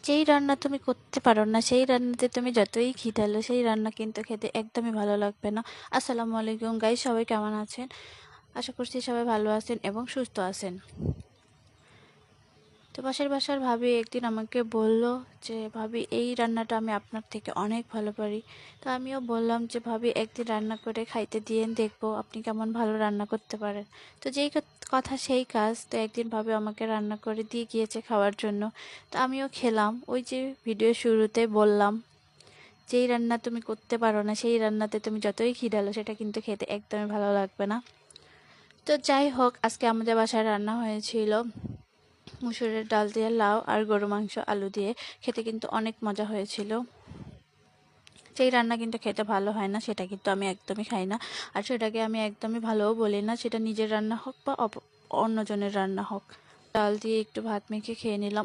যেই রান্না তুমি করতে পারো না, সেই রান্নাতে তুমি যতই ঘি ঢালো, সেই রান্না কিন্তু খেতে একদমই ভালো লাগবে না। আসসালামু আলাইকুম গাইস, সবাই কেমন আছেন? আশা করছি সবাই ভালো আছেন এবং সুস্থ আছেন। তো পাশের বাসার ভাবি একদিন আমাকে বলল যে, ভাবি এই রান্নাটা আমি আপনার থেকে অনেক ভালো পারি। তো আমিও বললাম যে, ভাবি একদিন রান্না করে খাইতে দিয়েন, দেখবো আপনি কেমন ভালো রান্না করতে পারেন। তো যেই কথা সেই কাজ। তো একদিন ভাবি আমাকে রান্না করে দিয়ে গিয়েছে খাওয়ার জন্য। তো আমিও খেলাম। ওই যে ভিডিও শুরুতে বললাম, যেই রান্না তুমি করতে পারো না, সেই রান্নাতে তুমি যতই ঘি ঢালো, সেটা কিন্তু খেতে একদমই ভালো লাগবে না। তো যাই হোক, আজকে আমাদের বাসায় রান্না হয়েছিল মুসুরের ডাল দিয়ে লাউ আর গরু মাংস আলু দিয়ে। খেতে কিন্তু অনেক মজা হয়েছিল। যেই রান্না কিন্তু খেতে ভালো হয় না, সেটা কিন্তু আমি একদমই খাই না। আর সেটাকে আমি একদমই ভালোও বলি না, সেটা নিজের রান্না হোক বা অন্যজনের রান্না হোক। ডাল দিয়ে একটু ভাত মেখে খেয়ে নিলাম,